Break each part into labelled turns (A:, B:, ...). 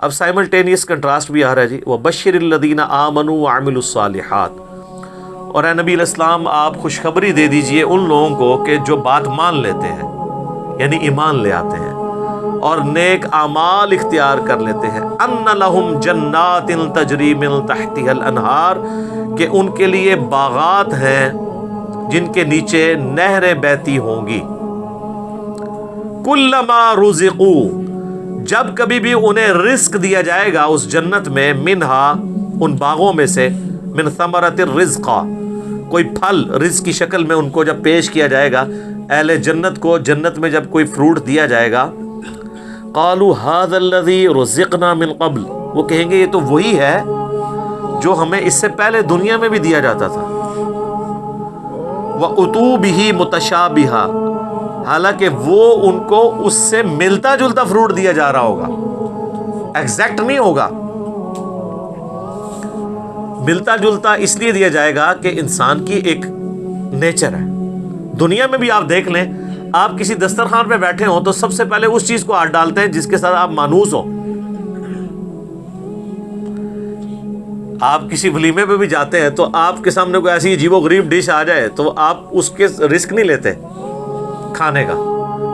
A: اب simultaneous contrast بھی آ رہا ہے جی، وَبَشِّرِ الَّذِينَ آمَنُوا وَعَمِلُوا الصَّالِحَاتِ، اور اے نبی علیہ السلام آپ خوشخبری دے دیجئے ان لوگوں کو کہ جو بات مان لیتے ہیں، یعنی ایمان لے آتے ہیں اور نیک اعمال اختیار کر لیتے ہیں، ان لہم جنات تجری من تحتها الانہار، کہ ان کے لیے باغات ہیں جن کے نیچے نہریں بہتی ہوں گی، کلما رزقوا، جب کبھی بھی انہیں رزق دیا جائے گا اس جنت میں، منہا ان باغوں میں سے، من ثمرۃ الرزق، کوئی پھل رزق کی شکل میں ان کو جب پیش کیا جائے گا، اہل جنت کو جنت میں جب کوئی فروٹ دیا جائے گا، قالوا هذا الذي رزقنا من قبل، وہ کہیں گے یہ تو وہی ہے جو ہمیں اس سے پہلے دنیا میں بھی دیا جاتا تھا، وَأُتُوا بِهِ مُتَشَابِهًا، حالانکہ وہ ان کو اس سے ملتا جلتا فروٹ دیا جا رہا ہوگا، ایگزیکٹ نہیں ہوگا، ملتا جلتا اس لیے دیا جائے گا کہ انسان کی ایک نیچر ہے۔ دنیا میں بھی آپ دیکھ لیں، آپ کسی دسترخوان پہ بیٹھے ہوں تو سب سے پہلے اس چیز کو ہاتھ ڈالتے ہیں جس کے ساتھ آپ مانوس ہو۔ آپ کسی ولیمے پہ بھی جاتے ہیں تو آپ کے سامنے کوئی ایسی عجیب و غریب ڈش آ جائے تو آپ اس کے رسک نہیں لیتے کھانے کا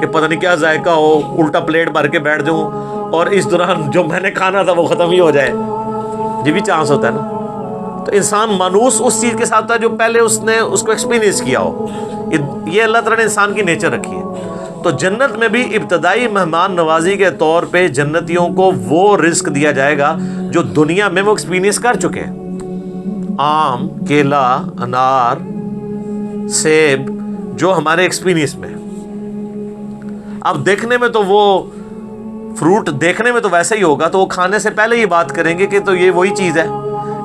A: کہ پتہ نہیں کیا ذائقہ ہو، الٹا پلیٹ بھر کے بیٹھ جاؤں اور اس دوران جو میں نے کھانا تھا وہ ختم ہی ہو جائے، یہ بھی چانس ہوتا ہے نا۔ تو انسان مانوس اس چیز کے ساتھ ہوتا ہے جو پہلے اس نے اس کو ایکسپیرینس کیا ہو، یہ اللہ تعالیٰ نے انسان کی نیچر رکھی ہے۔ تو جنت میں بھی ابتدائی مہمان نوازی کے طور پہ جنتیوں کو وہ رزق دیا جائے گا جو دنیا میں وہ ایکسپیرینس کر چکے ہیں، آم، کیلا، انار، سیب، جو ہمارے ایکسپیرینس میں۔ اب دیکھنے میں تو وہ فروٹ دیکھنے میں تو ویسا ہی ہوگا، تو وہ کھانے سے پہلے ہی بات کریں گے کہ تو یہ وہی چیز ہے،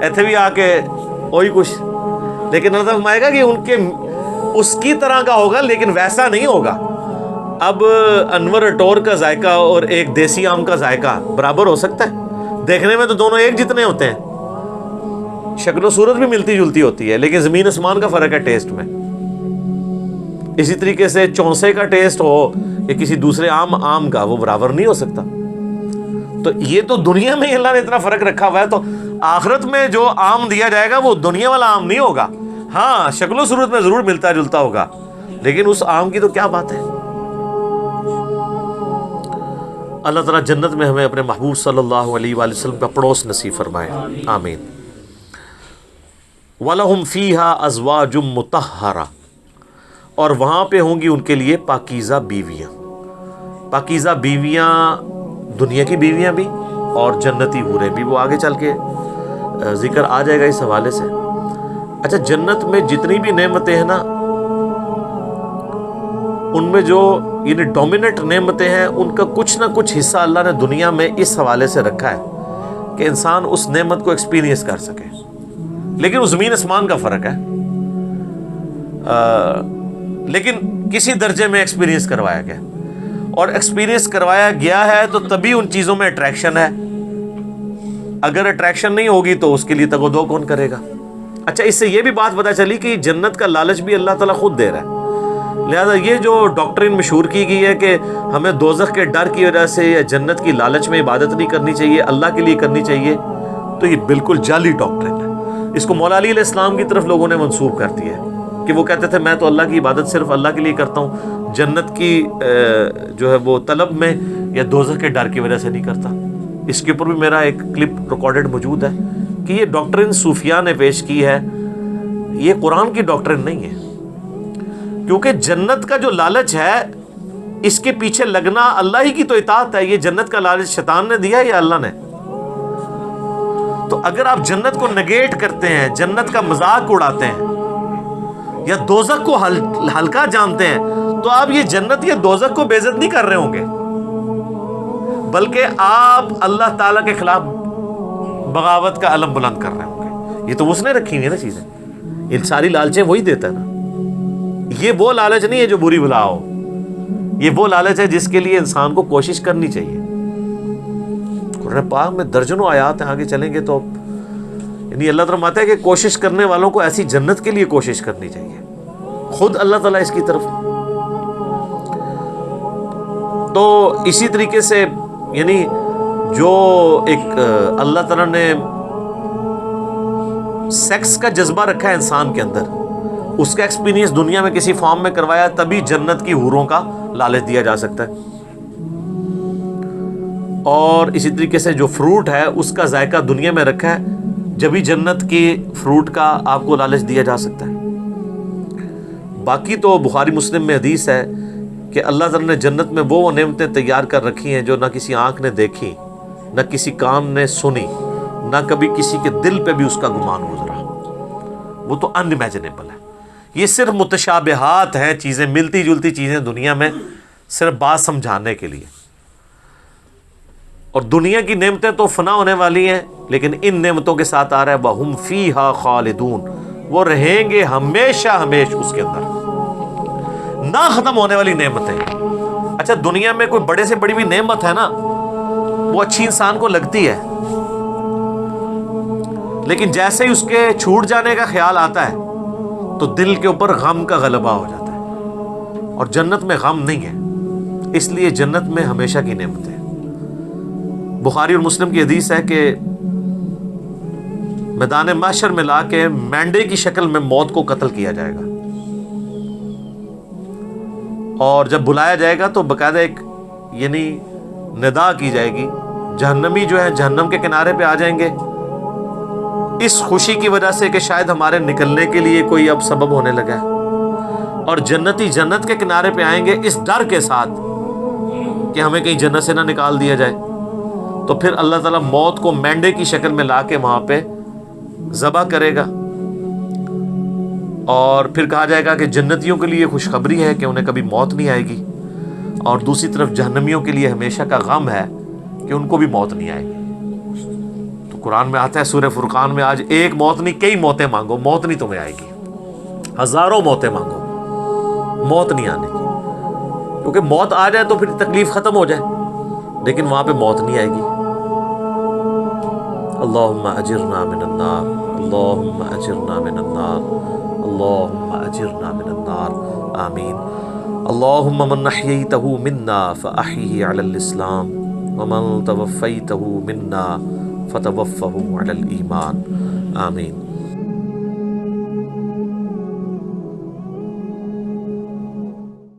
A: ایتھے بھی آ کے وہی کچھ، لیکن اللہ فرمائے گا کہ ان کے اس کی طرح کا ہوگا لیکن ویسا نہیں ہوگا۔ اب انور اٹور کا ذائقہ اور ایک دیسی آم کا ذائقہ برابر ہو سکتا ہے؟ دیکھنے میں تو دونوں ایک جتنے ہوتے ہیں، شکل و صورت بھی ملتی جلتی ہوتی ہے، لیکن زمین آسمان کا فرق ہے ٹیسٹ میں۔ اسی طریقے سے چونسے کا ٹیسٹ ہو یا کسی دوسرے آم کا، وہ برابر نہیں ہو سکتا۔ تو یہ تو دنیا میں اللہ نے اتنا فرق رکھا ہوا ہے، تو آخرت میں جو آم دیا جائے گا وہ دنیا والا آم نہیں ہوگا، ہاں شکل و صورت میں ضرور ملتا جلتا ہوگا، لیکن اس آم کی تو کیا بات ہے۔ اللہ تعالیٰ جنت میں ہمیں اپنے محبوب صلی اللہ علیہ وآلہ وسلم کا پڑوس نصیب فرمائے، آمین۔ وَلَهُمْ فِيهَا أَزْوَاجٌ مُطَهَّرَةٌ، اور وہاں پہ ہوں گی ان کے لیے پاکیزہ بیویاں۔ پاکیزہ بیویاں دنیا کی بیویاں بھی اور جنتی حوریں بھی، وہ آگے چل کے ذکر آ جائے گا اس حوالے سے۔ اچھا، جنت میں جتنی بھی نعمتیں ہیں نا، ان میں جو یعنی ڈومیننٹ نعمتیں ہیں، ان کا کچھ نہ کچھ حصہ اللہ نے دنیا میں اس حوالے سے رکھا ہے کہ انسان اس نعمت کو ایکسپیرینس کر سکے، لیکن وہ زمین آسمان کا فرق ہے، لیکن کسی درجے میں ایکسپیرینس کروایا گیا، اور ایکسپیرینس کروایا گیا ہے تو تبھی ان چیزوں میں اٹریکشن ہے، اگر اٹریکشن نہیں ہوگی تو اس کے لیے تگ و دو کون کرے گا۔ اچھا، اس سے یہ بھی بات پتہ چلی کہ جنت کا لالچ بھی اللہ تعالیٰ خود دے رہا ہے، لہذا یہ جو ڈاکٹرین مشہور کی گئی ہے کہ ہمیں دوزخ کے ڈر کی وجہ سے یا جنت کی لالچ میں عبادت نہیں کرنی چاہیے، اللہ کے لیے کرنی چاہیے، تو یہ بالکل جعلی ڈاکٹرین ہے۔ اس کو مولا علی علیہ السلام کی طرف لوگوں نے منسوب کر دیا ہے کہ وہ کہتے تھے میں تو اللہ کی عبادت صرف اللہ کے لیے کرتا ہوں، جنت کی جو ہے وہ طلب میں یا دوزخ کے ڈر کی وجہ سے نہیں کرتا۔ اس کے اوپر بھی میرا ایک کلپ ریکارڈڈ موجود ہے کہ یہ ڈاکٹرین صوفیاء نے پیش کی ہے، یہ قرآن کی ڈاکٹرین نہیں ہے، کیونکہ جنت کا جو لالچ ہے اس کے پیچھے لگنا اللہ ہی کی تو اطاعت ہے۔ یہ جنت کا لالچ شیطان نے دیا یا اللہ نے؟ تو اگر آپ جنت کو نگیٹ کرتے ہیں، جنت کا مذاق اڑاتے ہیں یا دوزخ کو ہلکا جانتے ہیں، تو آپ یہ جنت یا دوزخ کو بے عزت نہیں کر رہے ہوں گے، بلکہ آپ اللہ تعالیٰ کے خلاف بغاوت کا علم بلند کر رہے ہوں گے۔ یہ تو اس نے رکھی ہوئی ہے نا چیزیں، یہ ساری لالچیں وہی دیتا ہے نا۔ یہ وہ لالچ نہیں ہے جو بری بلا ہو، یہ وہ لالچ ہے جس کے لیے انسان کو کوشش کرنی چاہیے۔ قرآن پاک میں درجنوں آیات ہیں، آگے چلیں گے تو یعنی اللہ تعالیٰ فرماتا ہے کہ کوشش کرنے والوں کو ایسی جنت کے لیے کوشش کرنی چاہیے، خود اللہ تعالیٰ اس کی طرف۔ تو اسی طریقے سے یعنی جو ایک اللہ تعالیٰ نے سیکس کا جذبہ رکھا ہے انسان کے اندر، اس کا ایکسپیرینس دنیا میں کسی فارم میں کروایا تبھی جنت کی حوروں کا لالچ دیا جا سکتا ہے. اور اسی طریقے سے جو فروٹ ہے اس کا ذائقہ دنیا میں رکھا ہے، جبھی جنت کی فروٹ کا آپ کو لالچ دیا جا سکتا ہے. باقی تو بخاری مسلم میں حدیث ہے کہ اللہ تعالیٰ نے جنت میں وہ نعمتیں تیار کر رکھی ہیں جو نہ کسی آنکھ نے دیکھی، نہ کسی کان نے سنی، نہ کبھی کسی کے دل پہ بھی اس کا گمان گزرا. وہ تو ان امیجنیبل ہے. یہ صرف متشابہات ہیں، چیزیں ملتی جلتی چیزیں دنیا میں، صرف بات سمجھانے کے لیے. اور دنیا کی نعمتیں تو فنا ہونے والی ہیں، لیکن ان نعمتوں کے ساتھ آ رہا ہے وَهُمْ فِيهَا خَالِدُونَ، وہ رہیں گے ہمیشہ ہمیش اس کے اندر، نہ ختم ہونے والی نعمتیں. اچھا دنیا میں کوئی بڑے سے بڑی بھی نعمت ہے نا، وہ اچھی انسان کو لگتی ہے، لیکن جیسے ہی اس کے چھوٹ جانے کا خیال آتا ہے تو دل کے اوپر غم کا غلبہ ہو جاتا ہے. اور جنت میں غم نہیں ہے، اس لیے جنت میں ہمیشہ کی نعمتیں. بخاری اور مسلم کی حدیث ہے کہ میدان محشر میں لا کے مینڈے کی شکل میں موت کو قتل کیا جائے گا، اور جب بلایا جائے گا تو باقاعدہ ایک یعنی ندا کی جائے گی. جہنمی جو ہے جہنم کے کنارے پہ آ جائیں گے اس خوشی کی وجہ سے کہ شاید ہمارے نکلنے کے لیے کوئی اب سبب ہونے لگا ہے، اور جنتی جنت کے کنارے پہ آئیں گے اس ڈر کے ساتھ کہ ہمیں کہیں جنت سے نہ نکال دیا جائے. تو پھر اللہ تعالیٰ موت کو مینڈے کی شکل میں لا کے وہاں پہ ذبح کرے گا، اور پھر کہا جائے گا کہ جنتیوں کے لیے خوشخبری ہے کہ انہیں کبھی موت نہیں آئے گی، اور دوسری طرف جہنمیوں کے لیے ہمیشہ کا غم ہے کہ ان کو بھی موت نہیں آئے گی. تو قرآن میں آتا ہے سورہ فرقان میں، آج ایک موت نہیں کئی موتیں مانگو، موت نہیں تمہیں آئے گی. ہزاروں موتیں مانگو، موت نہیں آنے کی، کیونکہ موت آ جائے تو پھر تکلیف ختم ہو جائے، لیکن وہاں پہ موت نہیں آئے گی. اللہم اجرنا من النار، اللہم اجرنا من النار، اللہم اجرنا من النار، آمین. اللہم من احییتہ منا فاحیہ علی الاسلام، ومن توفیتہ منا فتوفہ علی الایمان، آمین.